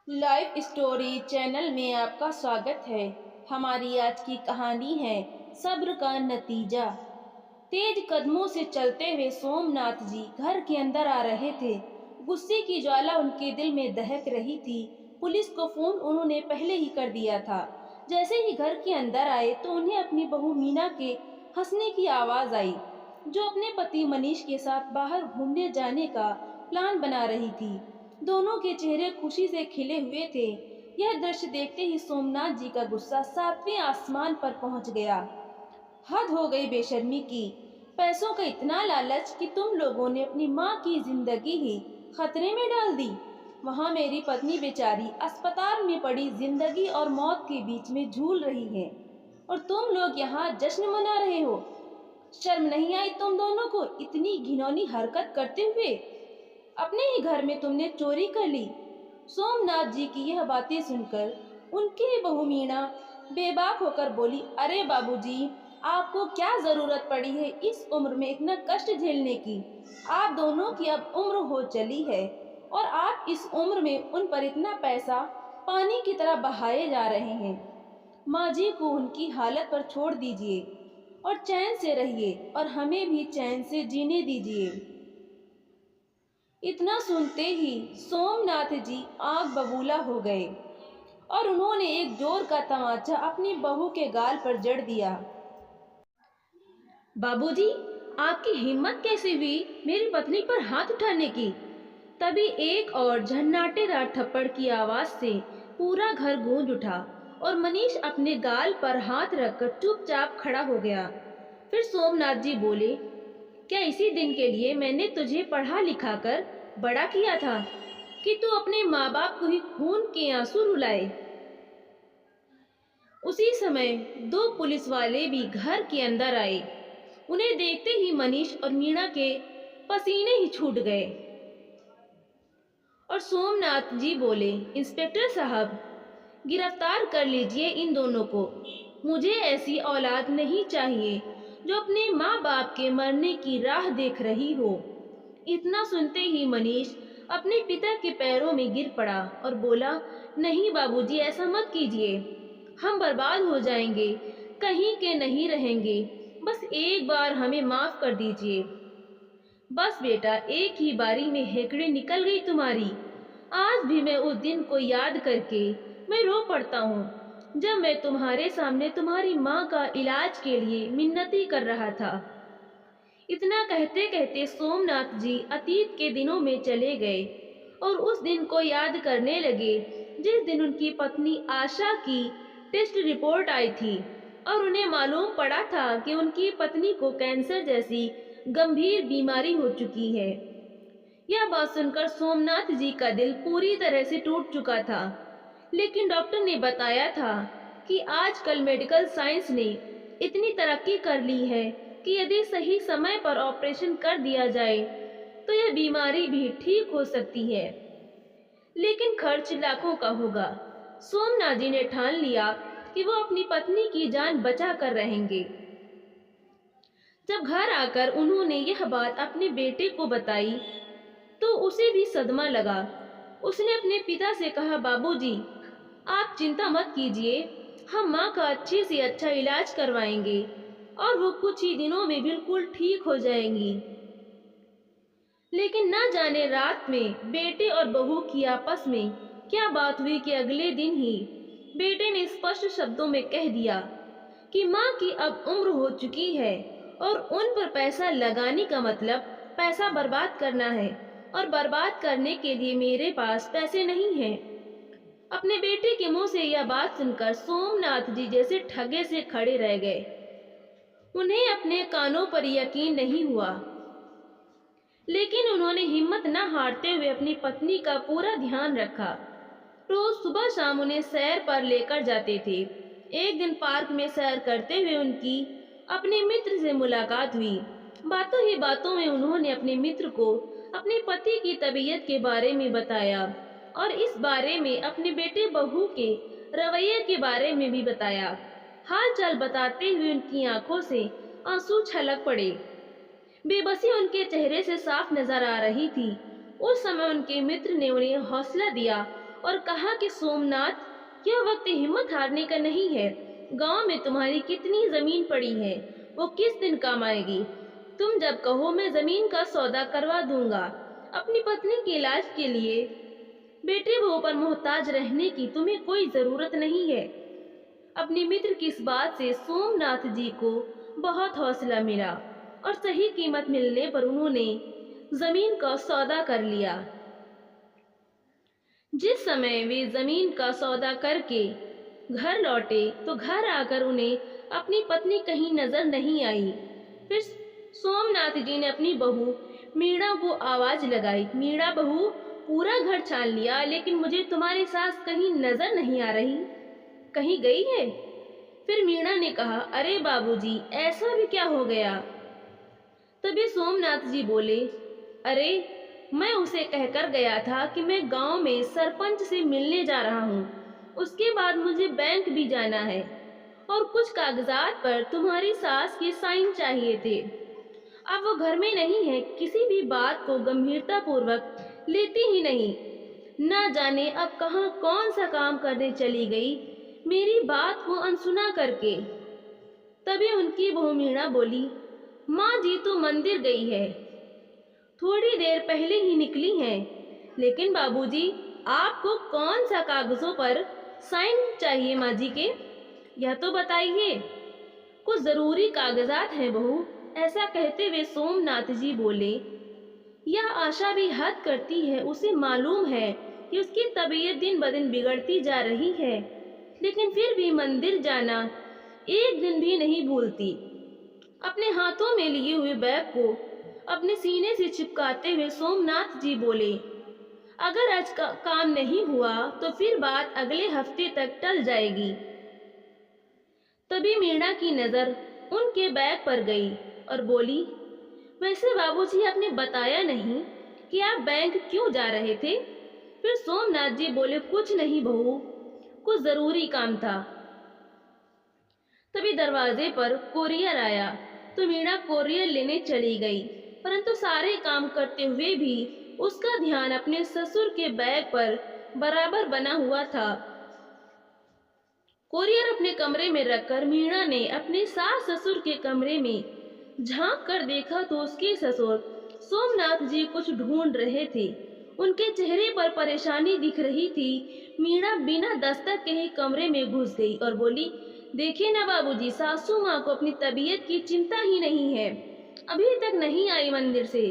Live story channel में आपका स्वागत है। हमारी आज की कहानी है सब्र का नतीजा। तेज कदमों से चलते हुए सोमनाथ जी घर के अंदर आ रहे थे। गुस्से की ज्वाला उनके दिल में दहक रही थी। पुलिस को फोन उन्होंने पहले ही कर दिया था। जैसे ही घर के अंदर आए तो उन्हें अपनी बहू मीना के हंसने की आवाज आई, जो अपने पति मनीष के साथ बाहर घूमने जाने का प्लान बना रही थी। दोनों के चेहरे खुशी से खिले हुए थे। यह दृश्य देखते ही सोमनाथ जी का गुस्सा सातवें आसमान पर पहुंच गया। हद हो गई बेशर्मी की। पैसों का इतना लालच कि तुम लोगों ने अपनी माँ की जिंदगी ही खतरे में डाल दी। वहाँ मेरी पत्नी बेचारी अस्पताल में पड़ी जिंदगी और मौत के बीच में झूल रही है, और तुम लोग यहाँ जश्न मना रहे हो। शर्म नहीं आई तुम दोनों को इतनी घिनौनी हरकत करते हुए? अपने ही घर में तुमने चोरी कर ली। सोमनाथ जी की यह बातें सुनकर उनकी बहू मीणा बेबाक होकर बोली, अरे बाबूजी, आपको क्या जरूरत पड़ी है इस उम्र में इतना कष्ट झेलने की? आप दोनों की अब उम्र हो चली है, और आप इस उम्र में उन पर इतना पैसा पानी की तरह बहाए जा रहे हैं। माँ जी को उनकी हालत पर छोड़ दीजिए और चैन से रहिए, और हमें भी चैन से जीने दीजिए। इतना सुनते ही सोमनाथ जी आग बबूला हो गए, और उन्होंने एक जोर का तमाचा अपनी बहू के गाल पर जड़ दिया। बाबूजी, आपकी हिम्मत कैसे हुई मेरी पत्नी पर हाथ उठाने की? तभी एक और झन्नाटेदार थप्पड़ की आवाज से पूरा घर गूंज उठा, और मनीष अपने गाल पर हाथ रखकर चुपचाप खड़ा हो गया। फिर सोमनाथ जी बोले, क्या इसी दिन के लिए मैंने तुझे पढ़ा लिखा कर बड़ा किया था कि तू अपने माँ बाप को ही खून के आंसू रुलाए? उसी समय दो पुलिस वाले भी घर के अंदर आए। उन्हें देखते ही मनीष और मीणा के पसीने ही छूट गए, और सोमनाथ जी बोले, इंस्पेक्टर साहब, गिरफ्तार कर लीजिए इन दोनों को। मुझे ऐसी औलाद नहीं चाहिए जो अपने माँ बाप के मरने की राह देख रही हो। इतना सुनते ही मनीष अपने पिता के पैरों में गिर पड़ा और बोला, नहीं बाबूजी, ऐसा मत कीजिए। हम बर्बाद हो जाएंगे, कहीं के नहीं रहेंगे। बस एक बार हमें माफ कर दीजिए। बस बेटा, एक ही बारी में हेकड़े निकल गई तुम्हारी। आज भी मैं उस दिन को याद करके मैं रो पड़ता हूँ, जब मैं तुम्हारे सामने तुम्हारी माँ का इलाज के लिए मिन्नती कर रहा था। इतना कहते कहते सोमनाथ जी अतीत के दिनों में चले गए, और उस दिन को याद करने लगे जिस दिन उनकी पत्नी आशा की टेस्ट रिपोर्ट आई थी, और उन्हें मालूम पड़ा था कि उनकी पत्नी को कैंसर जैसी गंभीर बीमारी हो चुकी है। यह बात सुनकर सोमनाथ जी का दिल पूरी तरह से टूट चुका था। लेकिन डॉक्टर ने बताया था कि आजकल मेडिकल साइंस ने इतनी तरक्की कर ली है कि यदि सही समय पर ऑपरेशन कर दिया जाए तो यह बीमारी भी ठीक हो सकती है। लेकिन खर्च लाखों का होगा। सोमनाथ जी ने ठान लिया कि वो अपनी पत्नी की जान बचा कर रहेंगे। जब घर आकर उन्होंने यह बात अपने बेटे को बताई तो उसे भी सदमा लगा। उसने अपने पिता से कहा, बाबूजी, आप चिंता मत कीजिए, हम माँ का अच्छे से अच्छा इलाज करवाएंगे और वो कुछ ही दिनों में बिल्कुल ठीक हो जाएंगी। लेकिन न जाने रात में बेटे और बहू की आपस में क्या बात हुई कि अगले दिन ही बेटे ने स्पष्ट शब्दों में कह दिया कि माँ की अब उम्र हो चुकी है, और उन पर पैसा लगाने का मतलब पैसा बर्बाद करना है, और बर्बाद करने के लिए मेरे पास पैसे नहीं हैं। अपने बेटे के मुंह से यह बात सुनकर सोमनाथ जी जैसे ठगे से खड़े रह गए। उन्हें अपने कानों पर यकीन नहीं हुआ, लेकिन उन्होंने हिम्मत न हारते हुए अपनी पत्नी का पूरा ध्यान रखा। रोज सुबह शाम उन्हें सैर पर लेकर जाते थे। एक दिन पार्क में सैर करते हुए उनकी अपने मित्र से मुलाकात हुई। बातों ही बातों में उन्होंने अपने मित्र को अपने पति की तबीयत के बारे में बताया, और इस बारे में अपने बेटे बहू के रवैये के बारे में भी बताया। हाल चाल बताते हुए उनकी आंखों से आंसू छलक पड़े। बेबसी उनके चेहरे से साफ नजर आ रही थी। उस समय उनके मित्र ने उन्हें हौसला दिया और कहा कि सोमनाथ, यह वक्त हिम्मत हारने का नहीं है। गांव में तुम्हारी कितनी जमीन पड़ी है, वो किस दिन काम आएगी। तुम जब कहो मैं जमीन का सौदा करवा दूंगा। अपनी पत्नी के इलाज के लिए बेटे बहू पर मोहताज रहने की तुम्हें कोई जरूरत नहीं है। अपने मित्र की इस बात से सोमनाथ जी को बहुत हौसला मिला और सही कीमत मिलने पर उन्होंने जमीन का सौदा कर लिया। जिस समय वे जमीन का सौदा करके घर लौटे तो घर आकर उन्हें अपनी पत्नी कहीं नजर नहीं आई। फिर सोमनाथ जी ने अपनी बहू मीणा को आवाज लगाई, मीणा बहू, पूरा घर छान लिया लेकिन मुझे तुम्हारी सास कहीं नजर नहीं आ रही, कहीं गई है। फिर मीणा ने कहा, अरे बाबूजी, ऐसा भी क्या हो गया। तभी सोमनाथ जी बोले, अरे मैं उसे कहकर गया था कि मैं गांव में सरपंच से मिलने जा रहा हूँ। उसके बाद मुझे बैंक भी जाना है और कुछ कागजात पर तुम्हारी सास के साइन चाहिए थे। अब वो घर में नहीं है, किसी भी बात को गंभीरता पूर्वक लेती ही नहीं। ना जाने अब कहाँ कौन सा काम करने चली गई, मेरी बात को अनसुना करके। तभी उनकी बहू मीणा बोली, माँ जी तो मंदिर गई है, थोड़ी देर पहले ही निकली हैं। लेकिन बाबूजी, आपको कौन सा कागजों पर साइन चाहिए माँ जी के, यह तो बताइए। कुछ जरूरी कागजात हैं बहू। ऐसा कहते हुए सोमनाथ जी बोले, यह आशा भी हद करती है। उसे मालूम है कि उसकी तबीयत दिन ब दिन बिगड़ती जा रही है, लेकिन फिर भी मंदिर जाना एक दिन भी नहीं भूलती। अपने हाथों में लिए हुए बैग को अपने सीने से चिपकाते हुए सोमनाथ जी बोले, अगर आज काम नहीं हुआ तो फिर बात अगले हफ्ते तक टल जाएगी। तभी मीणा की नजर उनके बैग पर गई और बोली, वैसे बाबूजी, आपने बताया नहीं कि आप बैंक क्यों जा रहे थे। फिर सोमनाथ जी बोले, कुछ नहीं बहू, कुछ जरूरी काम था। तभी दरवाजे पर कोरियर आया तो मीणा कोरियर लेने चली गई, परंतु सारे काम करते हुए भी उसका ध्यान अपने ससुर के बैग पर बराबर बना हुआ था। कोरियर अपने कमरे में रखकर मीणा ने अपने सास ससुर के कमरे में झांक कर देखा तो उसके ससुर सोमनाथ जी कुछ ढूंढ रहे थे। उनके चेहरे पर परेशानी दिख रही थी। मीणा बिना दस्तक के ही कमरे में घुस गई और बोली, देखिए ना बाबूजी, सासू माँ को अपनी तबीयत की चिंता ही नहीं है, अभी तक नहीं आई मंदिर से।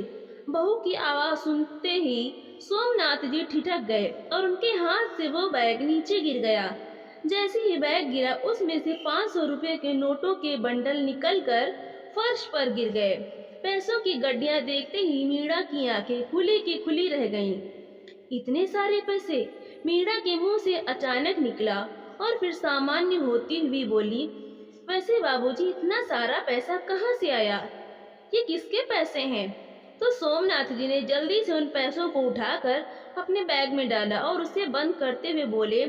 बहू की आवाज सुनते ही सोमनाथ जी ठिठक गए और उनके हाथ से वो बैग नीचे गिर गया। जैसे ही बैग गिरा, उसमें से 500 रुपए के नोटों के बंडल निकलकर फर्श पर गिर गए। पैसों की गड्डियां देखते ही मीणा की आंखें खुली की खुली रह गईं। इतने सारे पैसे, मीणा के मुंह से अचानक निकला और फिर सामान्य होती हुई बोली, वैसे बाबूजी, इतना सारा पैसा कहाँ से आया, ये किसके पैसे हैं। तो सोमनाथ जी ने जल्दी से उन पैसों को उठाकर अपने बैग में डाला और उसे बंद करते हुए बोले,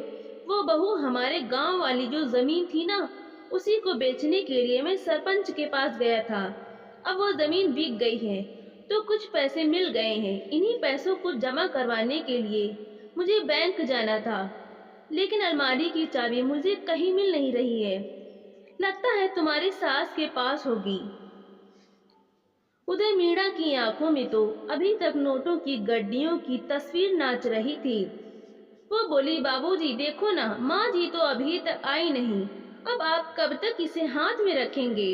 वो बहू, हमारे गांव वाली जो जमीन थी ना, उसी को बेचने के लिए मैं सरपंच के पास गया था। अब वो जमीन बिक गई है तो कुछ पैसे मिल गए हैं। इन्हीं पैसों को जमा करवाने के लिए मुझे बैंक जाना था, लेकिन अलमारी की चाबी मुझे कहीं मिल नहीं रही है। लगता है तुम्हारी सास के पास होगी। उधर मीणा की आंखों में तो अभी तक नोटों की गड्डियों की तस्वीर नाच रही थी। वो बोली, बाबूजी देखो ना, माँ जी तो अभी तक आई नहीं, अब आप कब तक इसे हाथ में रखेंगे।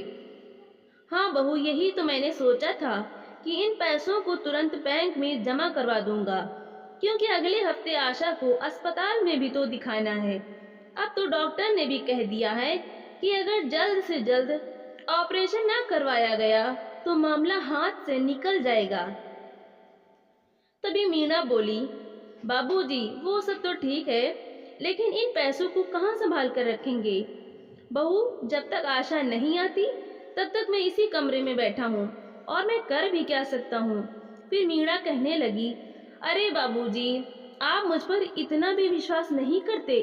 हाँ बहू, यही तो मैंने सोचा था कि इन पैसों को तुरंत बैंक में जमा करवा दूंगा, क्योंकि अगले हफ्ते आशा को अस्पताल में भी तो दिखाना है। अब तो डॉक्टर ने भी कह दिया है कि अगर जल्द से जल्द ऑपरेशन ना करवाया गया तो मामला हाथ से निकल जाएगा। तभी मीणा बोली, बाबूजी, वो सब तो ठीक है, लेकिन इन पैसों को कहाँ संभाल कर रखेंगे। बहू, जब तक आशा नहीं आती तब तक मैं इसी कमरे में बैठा हूँ और मैं कर भी क्या सकता हूँ। फिर मीणा कहने लगी, अरे बाबूजी, आप मुझ पर इतना भी विश्वास नहीं करते।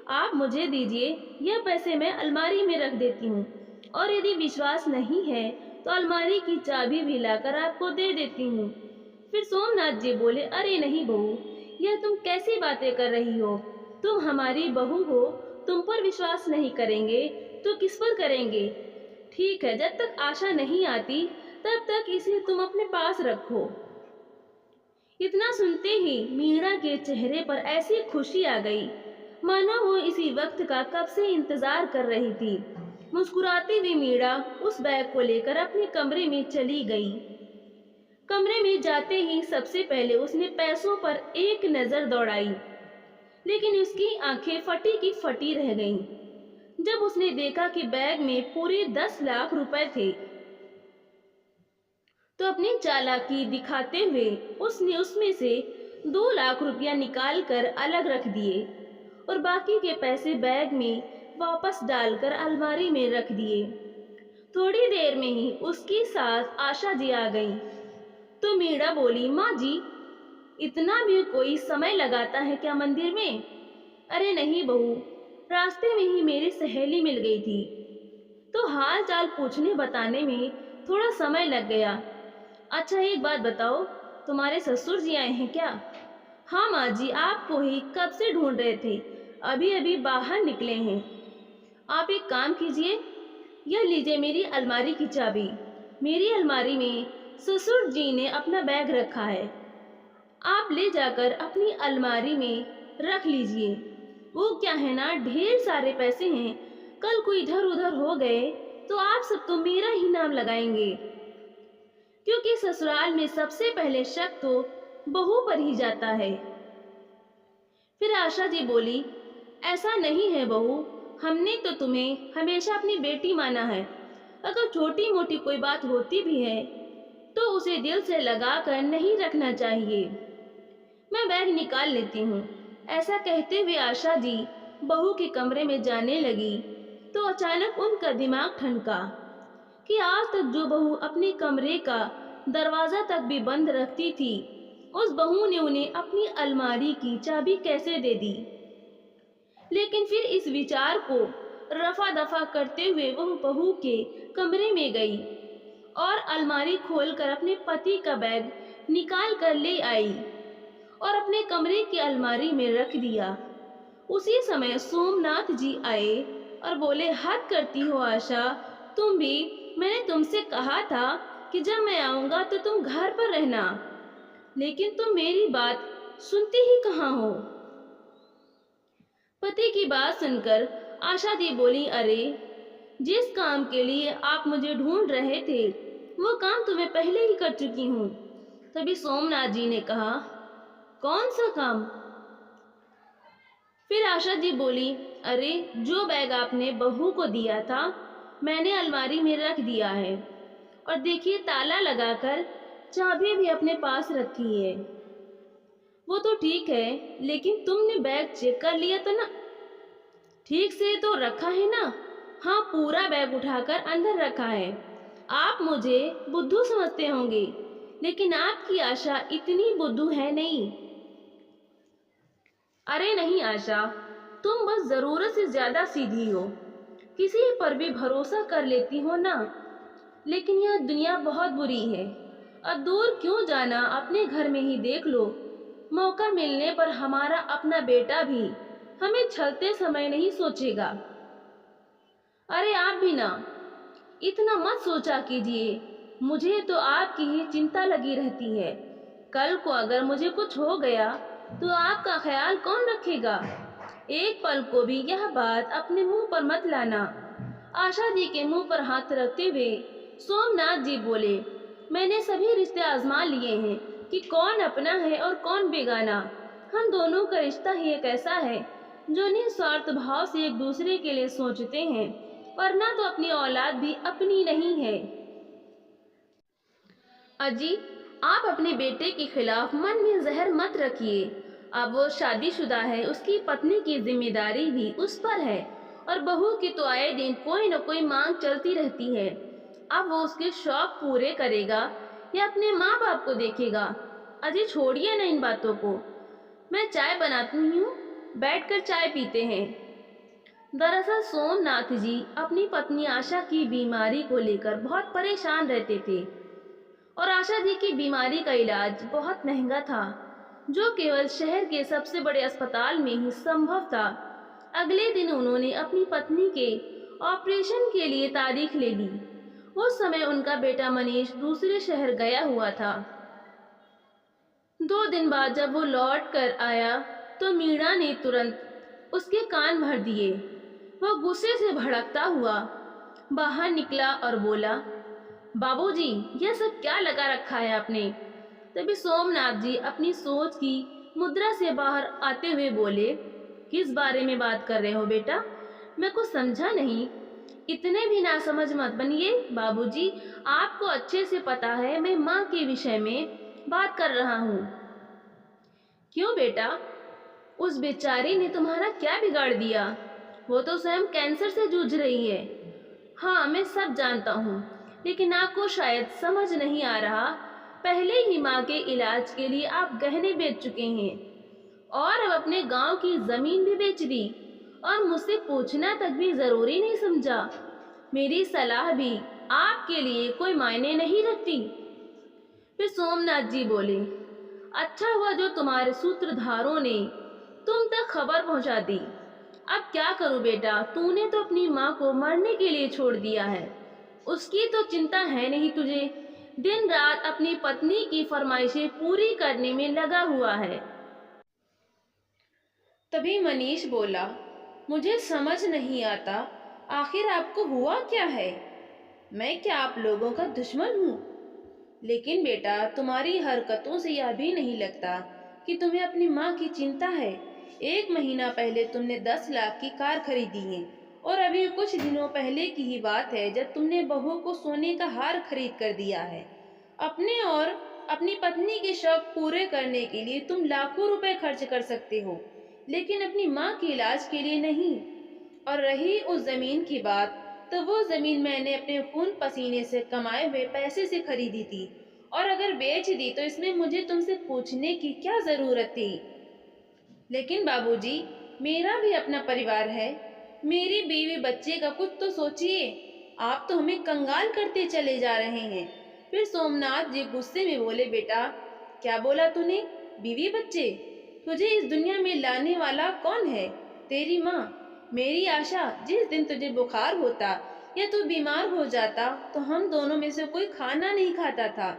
आप मुझे दीजिए, यह पैसे मैं अलमारी में रख देती हूँ, और यदि विश्वास नहीं है तो अलमारी की चाबी भी लाकर आपको दे देती हूँ। फिर सोमनाथ जी बोले, अरे नहीं बहू, यह तुम कैसी बातें कर रही हो? तुम हमारी बहू हो, तुम पर विश्वास नहीं करेंगे तो किस पर करेंगे? ठीक है, जब तक आशा नहीं आती तब तक इसे तुम अपने पास रखो। इतना सुनते ही मीरा के चेहरे पर ऐसी खुशी आ गई मानो वो इसी वक्त का कब से इंतजार कर रही थी। मुस्कुराती हुई मीरा उस बैग को लेकर अपने कमरे में चली गई। कमरे में जाते ही सबसे पहले उसने पैसों पर एक नजर दौड़ाई, लेकिन उसकी आंखें फटी की फटी रह गईं जब उसने देखा कि बैग में पूरे 10 लाख रुपए थे। तो अपनी चालाकी दिखाते हुए उसने उसमें से 2 लाख रुपया निकाल कर अलग रख दिए और बाकी के पैसे बैग में वापस डालकर अलमारी में रख दिए। थोड़ी देर में ही उसकी सास आशा जी आ गई तो मीरा बोली, माँ जी, इतना भी कोई समय लगाता है क्या मंदिर में? अरे नहीं बहू, रास्ते में ही मेरी सहेली मिल गई थी तो हाल चाल पूछने बताने में थोड़ा समय लग गया। अच्छा एक बात बताओ, तुम्हारे ससुर जी आए हैं क्या? हाँ माँ जी, आपको ही कब से ढूंढ रहे थे, अभी अभी बाहर निकले हैं। आप एक काम कीजिए, यह लीजिए मेरी अलमारी की चाबी। मेरी अलमारी में ससुर जी ने अपना बैग रखा है, आप ले जाकर अपनी अलमारी में रख लीजिए। वो क्या है ना, ढेर सारे पैसे हैं, कल कोई इधर उधर हो गए तो आप सब तो मेरा ही नाम लगाएंगे, क्योंकि ससुराल में सबसे पहले शक तो बहू पर ही जाता है। फिर आशा जी बोली, ऐसा नहीं है बहू, हमने तो तुम्हें हमेशा अपनी बेटी माना है। अगर छोटी मोटी कोई बात होती भी है तो उसे दिल से लगा कर नहीं रखना चाहिए। मैं बैग निकाल लेती हूँ। ऐसा कहते हुए आशा जी बहू के कमरे में जाने लगी तो अचानक उनका दिमाग ठनका कि आज तक जो बहू अपने कमरे का दरवाजा तक भी बंद रखती थी, उस बहू ने उन्हें अपनी अलमारी की चाबी कैसे दे दी। लेकिन फिर इस विचार को रफा दफा करते हुए वह बहू के कमरे में गई और अलमारी खोलकर अपने पति का बैग निकाल कर ले आई और अपने कमरे की अलमारी में रख दिया। उसी समय सोमनाथ जी आए और बोले, हद करती हो आशा, तुम भी, मैंने तुमसे कहा था कि जब मैं आऊंगा तो तुम घर पर रहना, लेकिन तुम मेरी बात सुनती ही कहाँ हो। पति की बात सुनकर आशा दी बोली, अरे जिस काम के लिए आप मुझे ढूंढ रहे थे वो काम तो मैं पहले ही कर चुकी हूँ। तभी सोमनाथ जी ने कहा, कौन सा काम? फिर आशा जी बोली, अरे जो बैग आपने बहू को दिया था मैंने अलमारी में रख दिया है, और देखिए ताला लगाकर चाबी भी अपने पास रखी है। वो तो ठीक है, लेकिन तुमने बैग चेक कर लिया था ना? ठीक से तो रखा है ना? हाँ, पूरा बैग उठाकर अंदर रखा है। आप मुझे बुद्धू समझते होंगे, लेकिन आपकी आशा इतनी बुद्धू है नहीं। अरे नहीं आशा, तुम बस जरूरत से ज्यादा सीधी हो, किसी पर भी भरोसा कर लेती हो ना। लेकिन यह दुनिया बहुत बुरी है, अब दूर क्यों जाना, अपने घर में ही देख लो। मौका मिलने पर हमारा अपना बेटा भी हमें छलते समय नहीं सोचेगा। अरे आप भी ना, इतना मत सोचा कीजिए, मुझे तो आपकी ही चिंता लगी रहती है। कल को अगर मुझे कुछ हो गया तो आपका ख्याल कौन रखेगा? एक पल को भी यह बात अपने मुंह पर मत लाना। आशा जी के मुंह पर हाथ रखते हुए सोमनाथ जी बोले, मैंने सभी रिश्ते आजमा लिए हैं कि कौन अपना है और कौन बेगाना। हम दोनों का रिश्ता ही एक ऐसा है जो निस्वार्थ भाव से एक दूसरे के लिए सोचते हैं, वरना तो अपनी औलाद भी अपनी नहीं है। अजी, आप अपने बेटे के खिलाफ मन में जहर मत रखिए। अब वो शादीशुदा है, उसकी पत्नी की जिम्मेदारी भी उस पर है, और बहू की तो आए दिन कोई न कोई मांग चलती रहती है। अब वो उसके शौक पूरे करेगा या अपने माँ बाप को देखेगा? अजी छोड़िए ना इन बातों को, मैं चाय बनाती हूँ, बैठकर चाय पीते हैं। दरअसल सोमनाथ जी अपनी पत्नी आशा की बीमारी को लेकर बहुत परेशान रहते थे, और आशा जी की बीमारी का इलाज बहुत महंगा था। जो केवल शहर के सबसे बड़े अस्पताल में ही संभव था। अगले दिन उन्होंने अपनी पत्नी के ऑपरेशन के लिए तारीख ले ली। उस समय उनका बेटा मनीष दूसरे शहर गया हुआ था। 2 दिन बाद जब वो लौट कर आया तो मीणा ने तुरंत उसके कान भर दिए। वह गुस्से से भड़कता हुआ बाहर निकला और बोला, बाबूजी, यह सब क्या लगा रखा है आपने? तभी सोमनाथ जी अपनी सोच की मुद्रा से बाहर आते हुए बोले, किस बारे में बात कर रहे हो बेटा? मैं कुछ समझा नहीं। इतने भी नासमझ मत बनिए बाबूजी, आपको अच्छे से पता है मैं माँ के विषय में बात कर रहा हूँ। क्यों बेटा? उस बेचारी ने तुम्हारा क्या बिगाड़ दिया? वो तो स्वयं कैंसर से जूझ रही है। हाँ, मैं सब जानता हूँ, लेकिन आपको शायद समझ नहीं आ रहा। पहले ही माँ के इलाज के लिए आप गहने बेच चुके हैं और अब अपने गांव की जमीन भी बेच दी और मुझसे पूछना तक भी जरूरी नहीं समझा। मेरी सलाह भी आपके लिए कोई मायने नहीं रखती। फिर सोमनाथ जी बोले, अच्छा हुआ जो तुम्हारे सूत्रधारों ने तुम तक खबर पहुंचा दी। अब क्या करूं बेटा, तूने तो अपनी माँ को मरने के लिए छोड़ दिया है। उसकी तो चिंता है नहीं तुझे, दिन रात अपनी पत्नी की फरमाइशें पूरी करने में लगा हुआ है। तभी मनीष बोला, मुझे समझ नहीं आता, आखिर आपको हुआ क्या है? मैं क्या आप लोगों का दुश्मन हूँ? लेकिन बेटा, तुम्हारी हरकतों से यह भी नहीं लगता कि तुम्हें अपनी माँ की चिंता है। 1 महीना पहले तुमने 10 लाख की कार खरीदी है और अभी कुछ दिनों पहले की ही बात है जब तुमने बहू को सोने का हार खरीद कर दिया है। अपने और अपनी पत्नी के शौक पूरे करने के लिए तुम लाखों रुपए खर्च कर सकते हो, लेकिन अपनी माँ के इलाज के लिए नहीं। और रही उस जमीन की बात, तो वो जमीन मैंने अपने खून पसीने से कमाए हुए पैसे से खरीदी थी, और अगर बेच दी तो इसमें मुझे तुमसे पूछने की क्या जरूरत थी? लेकिन बाबूजी, मेरा भी अपना परिवार है, मेरी बीवी बच्चे का कुछ तो सोचिए। आप तो हमें कंगाल करते चले जा रहे हैं। फिर सोमनाथ जी गुस्से में बोले, बेटा, क्या बोला तूने? बीवी बच्चे? तुझे इस दुनिया में लाने वाला कौन है? तेरी माँ। मेरी आशा, जिस दिन तुझे बुखार होता या तू बीमार हो जाता तो हम दोनों में से कोई खाना नहीं खाता था।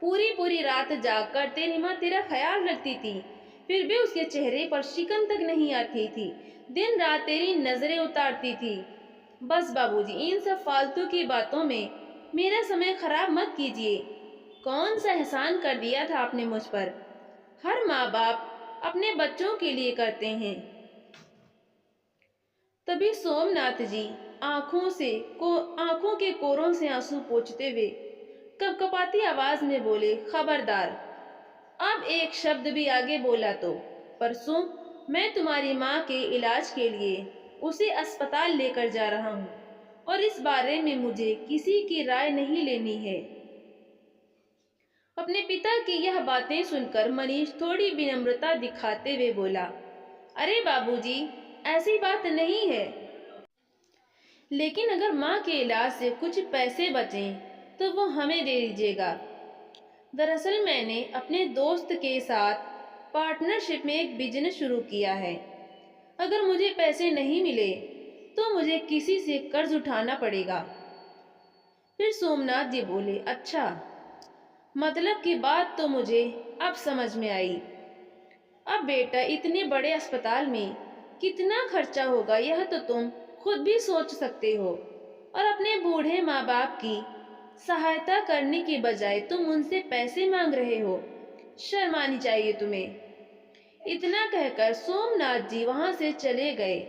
पूरी पूरी रात जागकर तेरी माँ तेरा ख्याल रखती थी, फिर भी उसके चेहरे पर शिकन तक नहीं आती थी। दिन रात तेरी नजरें उतारती थी। बस बाबूजी, इन सब फालतू की बातों में मेरा समय खराब मत कीजिए। कौन सा एहसान कर दिया था आपने मुझ पर? हर माँ बाप अपने बच्चों के लिए करते हैं। तभी सोमनाथ जी आंखों के कोरों से आंसू पोंछते हुए कपकपाती आवाज में बोले, खबरदार, अब एक शब्द भी आगे बोला तो परसों मैं तुम्हारी माँ के इलाज के लिए उसे अस्पताल लेकर जा रहा हूँ और इस बारे में मुझे किसी की राय नहीं लेनी है। अपने पिता की यह बातें सुनकर मनीष थोड़ी विनम्रता दिखाते हुए बोला, अरे बाबूजी, ऐसी बात नहीं है, लेकिन अगर माँ के इलाज से कुछ पैसे बचें तो वो हमें दे दीजिएगा। दरअसल मैंने अपने दोस्त के साथ पार्टनरशिप में एक बिजनेस शुरू किया है। अगर मुझे पैसे नहीं मिले तो मुझे किसी से कर्ज उठाना पड़ेगा। फिर सोमनाथ जी बोले, अच्छा, मतलब की बात तो मुझे अब समझ में आई। अब बेटा, इतने बड़े अस्पताल में कितना खर्चा होगा यह तो तुम खुद भी सोच सकते हो, और अपने बूढ़े माँ बाप की सहायता करने के बजाय तुम उनसे पैसे मांग रहे हो। शर्म आनी चाहिए तुम्हें। इतना कहकर सोमनाथ जी वहां से चले गए।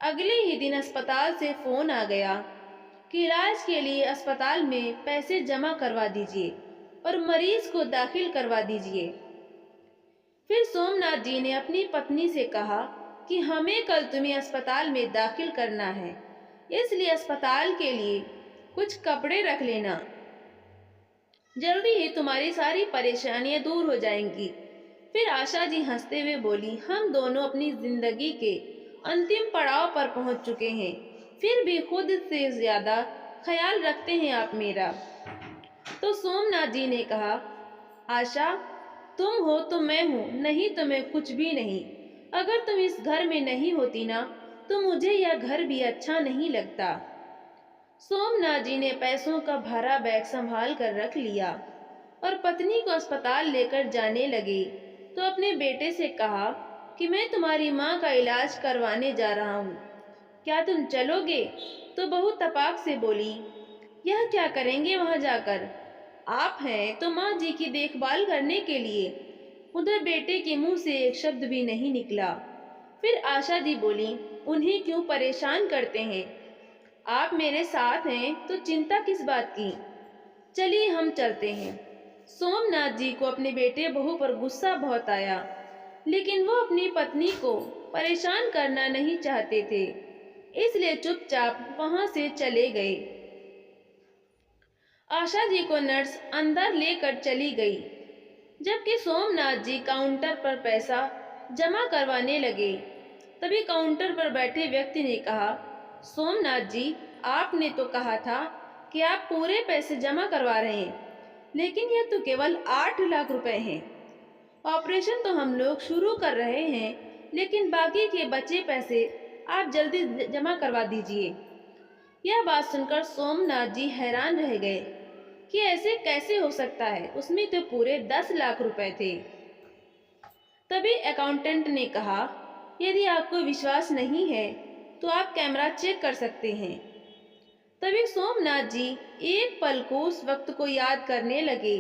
अगले ही दिन अस्पताल से फोन आ गया कि इलाज के लिए अस्पताल में पैसे जमा करवा दीजिए और मरीज को दाखिल करवा दीजिए। फिर सोमनाथ जी ने अपनी पत्नी से कहा कि हमें कल तुम्हें अस्पताल में दाखिल करना है, इसलिए अस्पताल के लिए कुछ कपड़े रख लेना। जल्दी ही तुम्हारी सारी परेशानियां दूर हो जाएंगी। फिर आशा जी हंसते हुए बोली, हम दोनों अपनी जिंदगी के अंतिम पड़ाव पर पहुंच चुके हैं, फिर भी खुद से ज्यादा ख्याल रखते हैं आप मेरा। तो सोमनाथ जी ने कहा, आशा, तुम हो तो मैं हूँ, नहीं तो मैं कुछ भी नहीं। अगर तुम इस घर में नहीं होती ना, तो मुझे यह घर भी अच्छा नहीं लगता। सोमनाथ जी ने पैसों का भरा बैग संभाल कर रख लिया और पत्नी को अस्पताल लेकर जाने लगे तो अपने बेटे से कहा कि मैं तुम्हारी माँ का इलाज करवाने जा रहा हूँ, क्या तुम चलोगे? तो बहू तपाक से बोली, यह क्या करेंगे वहां जाकर? आप हैं तो माँ जी की देखभाल करने के लिए। उधर बेटे के मुंह से एक शब्द भी नहीं निकला। फिर आशा जी बोली, उन्हें क्यों परेशान करते हैं? आप मेरे साथ हैं तो चिंता किस बात की? चलिए हम चलते हैं। सोमनाथ जी को अपने बेटे बहू पर गुस्सा बहुत आया, लेकिन वो अपनी पत्नी को परेशान करना नहीं चाहते थे, इसलिए चुपचाप वहां से चले गए। आशा जी को नर्स अंदर लेकर चली गई, जबकि सोमनाथ जी काउंटर पर पैसा जमा करवाने लगे। तभी काउंटर पर बैठे व्यक्ति ने कहा, सोमनाथ जी, आपने तो कहा था कि आप पूरे पैसे जमा करवा रहे हैं, लेकिन यह तो केवल 8 लाख रुपए हैं। ऑपरेशन तो हम लोग शुरू कर रहे हैं, लेकिन बाकी के बचे पैसे आप जल्दी जमा करवा दीजिए। यह बात सुनकर सोमनाथ जी हैरान रह गए कि ऐसे कैसे हो सकता है, उसमें तो पूरे 10 लाख रुपए थे। तभी अकाउंटेंट ने कहा, यदि आपको विश्वास नहीं है तो आप कैमरा चेक कर सकते हैं। तभी सोमनाथ जी एक पल को उस वक्त को याद करने लगे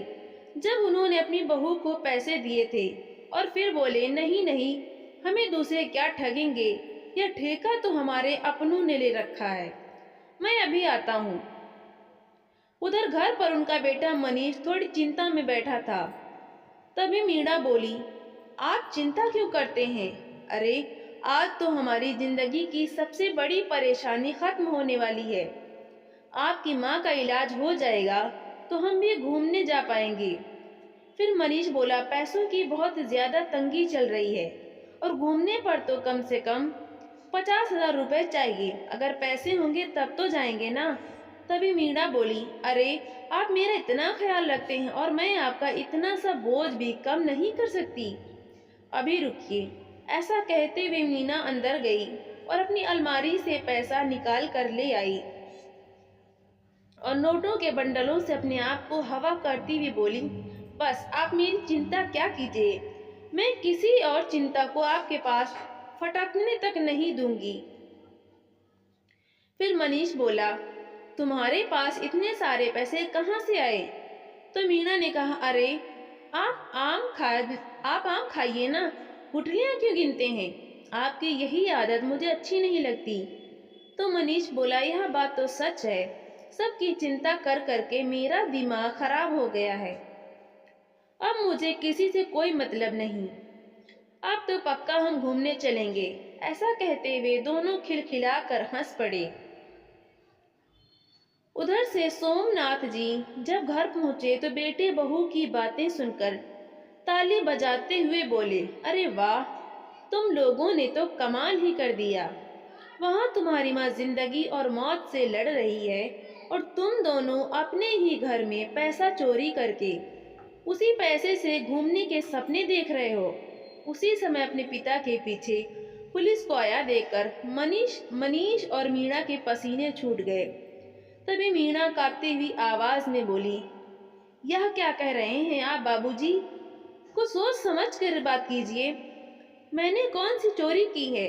जब उन्होंने अपनी बहू को पैसे दिए थे और फिर बोले, नहीं नहीं, हमें दूसरे क्या ठगेंगे, यह ठेका तो हमारे अपनों ने ले रखा है, मैं अभी आता हूँ। उधर घर पर उनका बेटा मनीष थोड़ी चिंता में बैठा था। तभी मीणा बोली, आप चिंता क्यों करते हैं? अरे, आज तो हमारी जिंदगी की सबसे बड़ी परेशानी खत्म होने वाली है। आपकी माँ का इलाज हो जाएगा तो हम भी घूमने जा पाएंगे। फिर मनीष बोला, पैसों की बहुत ज्यादा तंगी चल रही है और घूमने पर तो कम से कम 50,000 रुपए चाहिए। अगर पैसे होंगे तब तो जाएंगे ना। तभी मीणा बोली, अरे, आप मेरा इतना ख्याल रखते हैं और मैं आपका इतना सा बोझ भी कम नहीं कर सकती। अभी रुकिए। ऐसा कहते हुए मीना अंदर गई और अपनी अलमारी से पैसा निकाल कर ले आई और नोटों के बंडलों से अपने आप को हवा करती हुई बोली, बस आप मेरी चिंता क्या कीजिए, मैं किसी और चिंता को आपके पास फटकने तक नहीं दूंगी। फिर मनीष बोला, तुम्हारे पास इतने सारे पैसे कहाँ से आए? तो मीना ने कहा, अरे, आप आम खाइए ना, गुठलियाँ क्यों गिनते हैं? आपकी यही आदत मुझे अच्छी नहीं लगती। तो मनीष बोला, यह बात तो सच है, सबकी चिंता कर करके मेरा दिमाग खराब हो गया है। अब मुझे किसी से कोई मतलब नहीं, अब तो पक्का हम घूमने चलेंगे। ऐसा कहते हुए दोनों खिलखिलाकर हंस पड़े। उधर से सोमनाथ जी जब घर पहुंचे तो बेटे बहू की बातें सुनकर ताली बजाते हुए बोले, अरे वाह, तुम लोगों ने तो कमाल ही कर दिया। वहां तुम्हारी माँ जिंदगी और मौत से लड़ रही है और तुम दोनों अपने ही घर में पैसा चोरी करके उसी पैसे से घूमने के सपने देख रहे हो। उसी समय अपने पिता के पीछे पुलिस को आया देखकर मनीष और मीणा के पसीने छूट गए। तभी मीणा कांपती हुई आवाज में बोली, यह क्या कह रहे हैं आप बाबूजी? कुछ सोच समझ कर बात कीजिए, मैंने कौन सी चोरी की है?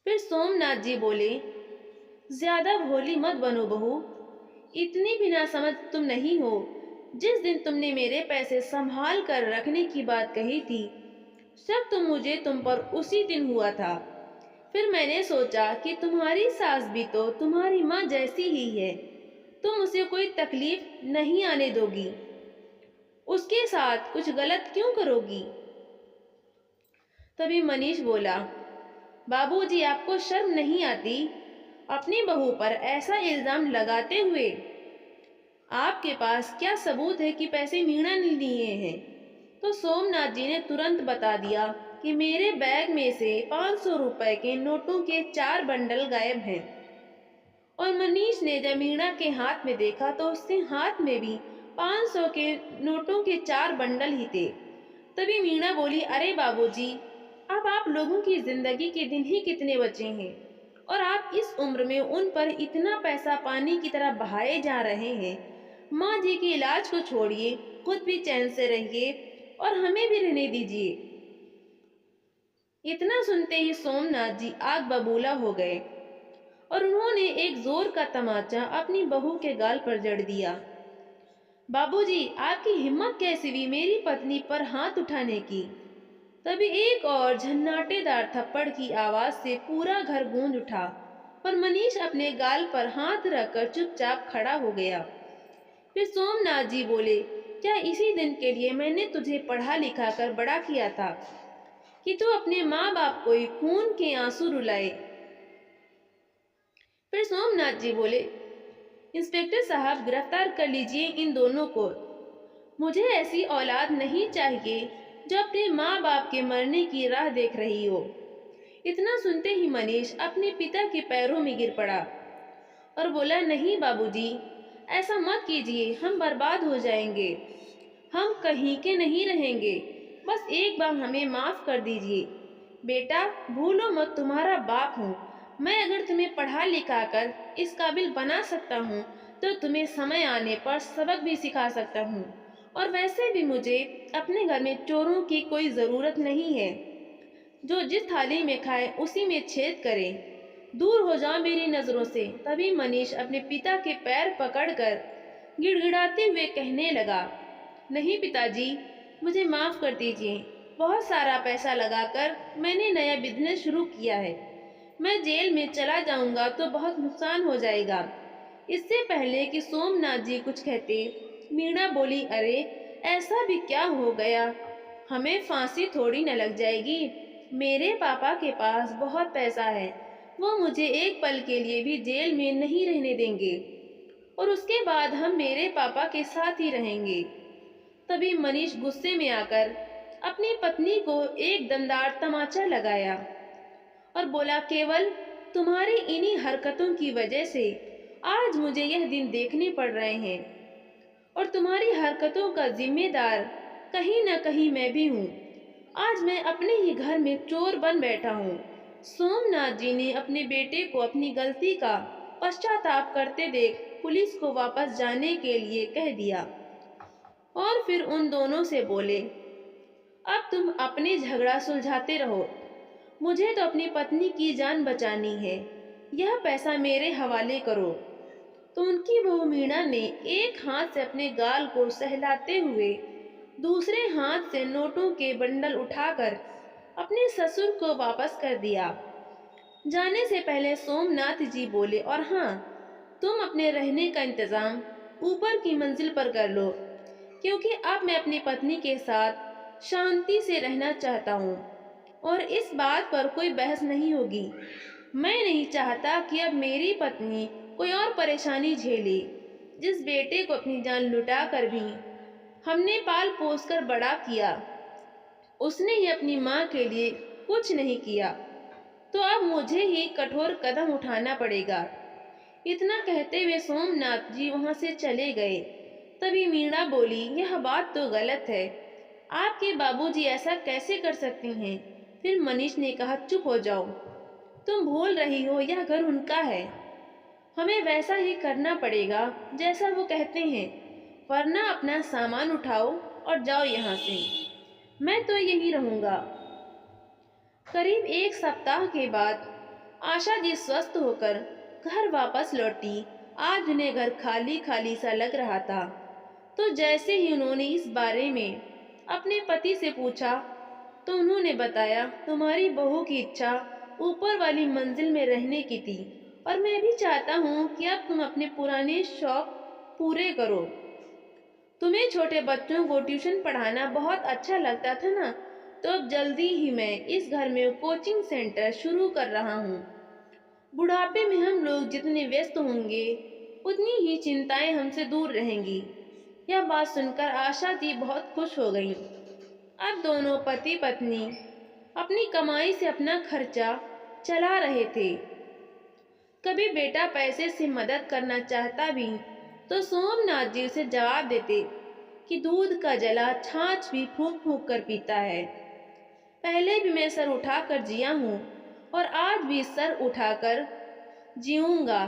फिर सोमनाथ जी बोले, ज्यादा भोली मत बनो बहू, इतनी भी ना समझ तुम नहीं हो। जिस दिन तुमने मेरे पैसे संभाल कर रखने की बात कही थी, शक तो मुझे तुम पर उसी दिन हुआ था। फिर मैंने सोचा कि तुम्हारी सास भी तो तुम्हारी माँ जैसी ही है, तुम उसे कोई तकलीफ नहीं आने दोगी, उसके साथ कुछ गलत क्यों करोगी? तभी मनीष बोला, बाबूजी, आपको शर्म नहीं आती अपनी बहू पर ऐसा इल्जाम लगाते हुए? आपके पास क्या सबूत है कि पैसे मीणा ने लिए हैं? तो सोमनाथ जी ने तुरंत बता दिया कि मेरे बैग में से 500 रुपए के नोटों के 4 बंडल गायब हैं। और मनीष ने जब मीणा के हाथ में देखा तो उसके हाथ में भी 500 के नोटों के 4 बंडल ही थे। तभी मीणा बोली, अरे बाबूजी, अब आप लोगों की जिंदगी के दिन ही कितने बचे हैं और आप इस उम्र में उन पर इतना पैसा पानी की तरह बहाए जा रहे हैं। माँ जी के इलाज को छोड़िए, खुद भी चैन से रहिए और हमें भी रहने दीजिए। इतना सुनते ही सोमनाथ जी आग बबूला हो गए और उन्होंने एक जोर का तमाचा अपनी बहू के गाल पर जड़ दिया। बाबूजी, आपकी हिम्मत कैसी हुई मेरी पत्नी पर हाथ उठाने की? तभी एक और झन्नाटेदार थप्पड़ की आवाज से पूरा घर गूंज उठा और मनीष अपने गाल पर हाथ रखकर चुपचाप खड़ा हो गया। फिर सोमनाथ जी बोले, क्या इसी दिन के लिए मैंने तुझे पढ़ा लिखा कर बड़ा किया था कि तू अपने माँ बाप को ही खून के आंसू रुलाए? फिर सोमनाथ जी बोले, इंस्पेक्टर साहब, गिरफ्तार कर लीजिए इन दोनों को। मुझे ऐसी औलाद नहीं चाहिए जो अपने माँ बाप के मरने की राह देख रही हो। इतना सुनते ही मनीष अपने पिता के पैरों में गिर पड़ा और बोला, नहीं बाबूजी, ऐसा मत कीजिए, हम बर्बाद हो जाएंगे, हम कहीं के नहीं रहेंगे, बस एक बार हमें माफ कर दीजिए। बेटा, भूलो मत, तुम्हारा बाप हूँ मैं। अगर तुम्हें पढ़ा लिखा कर इस काबिल बना सकता हूँ तो तुम्हें समय आने पर सबक भी सिखा सकता हूँ। और वैसे भी मुझे अपने घर में चोरों की कोई ज़रूरत नहीं है, जो जिस थाली में खाए उसी में छेद करे। दूर हो जाओ मेरी नज़रों से। तभी मनीष अपने पिता के पैर पकड़कर गिड़गिड़ाते हुए कहने लगा, नहीं पिताजी, मुझे माफ़ कर दीजिए। बहुत सारा पैसा लगाकर मैंने नया बिजनेस शुरू किया है। मैं जेल में चला जाऊंगा तो बहुत नुकसान हो जाएगा। इससे पहले कि सोमनाथ जी कुछ कहते, मीणा बोली, अरे ऐसा भी क्या हो गया, हमें फांसी थोड़ी न लग जाएगी। मेरे पापा के पास बहुत पैसा है, वो मुझे एक पल के लिए भी जेल में नहीं रहने देंगे और उसके बाद हम मेरे पापा के साथ ही रहेंगे। तभी मनीष गुस्से में आकर अपनी पत्नी को एक दमदार तमाचा लगाया और बोला, केवल तुम्हारी इन्हीं हरकतों की वजह से आज मुझे यह दिन देखने पड़ रहे हैं और तुम्हारी हरकतों का जिम्मेदार कहीं न कहीं मैं भी हूँ। आज मैं अपने ही घर में चोर बन बैठा हूँ। सोमनाथ जी ने अपने बेटे को अपनी गलती का पश्चाताप करते देख पुलिस को वापस जाने के लिए कह दिया और फिर उन दोनों से बोले, अब तुम अपने झगड़ा सुलझाते रहो, मुझे तो अपनी पत्नी की जान बचानी है। यह पैसा मेरे हवाले करो। तो उनकी बहू मीणा ने एक हाथ से अपने गाल को सहलाते हुए दूसरे हाथ से नोटों के बंडल उठाकर अपने ससुर को वापस कर दिया। जाने से पहले सोमनाथ जी बोले, और हाँ, तुम अपने रहने का इंतजाम ऊपर की मंजिल पर कर लो, क्योंकि अब मैं अपनी पत्नी के साथ शांति से रहना चाहता हूँ और इस बात पर कोई बहस नहीं होगी। मैं नहीं चाहता कि अब मेरी पत्नी कोई और परेशानी झेले। जिस बेटे को अपनी जान लुटा कर भी हमने पाल पोस कर बड़ा किया, उसने ही अपनी माँ के लिए कुछ नहीं किया, तो अब मुझे ही कठोर कदम उठाना पड़ेगा। इतना कहते हुए सोमनाथ जी वहाँ से चले गए। तभी मीणा बोली, यह बात तो गलत है, आपके बाबूजी ऐसा कैसे कर सकते हैं? फिर मनीष ने कहा, चुप हो जाओ, तुम भूल रही हो यह घर उनका है। हमें वैसा ही करना पड़ेगा जैसा वो कहते हैं, वरना अपना सामान उठाओ और जाओ यहाँ से। मैं तो यहीं रहूँगा। करीब एक सप्ताह के बाद आशा जी स्वस्थ होकर घर वापस लौटी। आज उन्हें घर खाली खाली सा लग रहा था। तो जैसे ही उन्होंने इस बारे में अपने पति से पूछा तो उन्होंने बताया, तुम्हारी बहू की इच्छा ऊपर वाली मंजिल में रहने की थी और मैं भी चाहता हूँ कि अब तुम अपने पुराने शौक पूरे करो। तुम्हें छोटे बच्चों को ट्यूशन पढ़ाना बहुत अच्छा लगता था ना, तो अब जल्दी ही मैं इस घर में कोचिंग सेंटर शुरू कर रहा हूँ। बुढ़ापे में हम लोग जितने व्यस्त होंगे उतनी ही चिंताएं हमसे दूर रहेंगी। यह बात सुनकर आशा जी बहुत खुश हो गईं। अब दोनों पति पत्नी अपनी कमाई से अपना खर्चा चला रहे थे। कभी बेटा पैसे से मदद करना चाहता भी तो सोमनाथ जी उसे जवाब देते कि दूध का जला छाछ भी फूंक फूंक कर पीता है। पहले भी मैं सर उठाकर जिया हूँ और आज भी सर उठाकर जीऊंगा।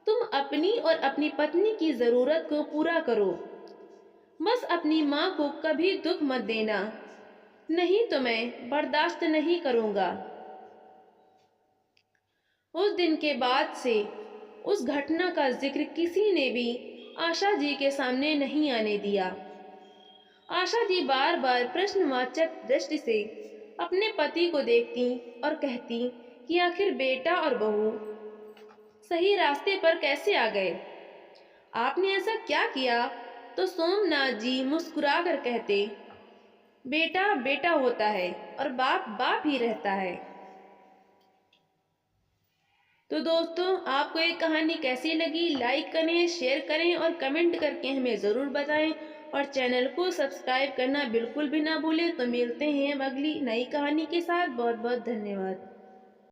तुम अपनी और अपनी पत्नी की जरूरत को पूरा करो, बस अपनी माँ को कभी दुख मत देना, नहीं तो मैं बर्दाश्त नहीं करूंगा। उस दिन के बाद से उस घटना का जिक्र किसी ने भी आशा जी के सामने नहीं आने दिया। आशा जी बार बार प्रश्नवाचक दृष्टि से अपने पति को देखती और कहती कि आखिर बेटा और बहू सही रास्ते पर कैसे आ गए, आपने ऐसा क्या किया? तो सोमनाथ जी मुस्कुराकर कहते, बेटा बेटा होता है और बाप बाप ही रहता है। तो दोस्तों, आपको ये कहानी कैसी लगी? लाइक करें, शेयर करें और कमेंट करके हमें ज़रूर बताएं और चैनल को सब्सक्राइब करना बिल्कुल भी ना भूलें। तो मिलते हैं अब अगली नई कहानी के साथ। बहुत बहुत धन्यवाद।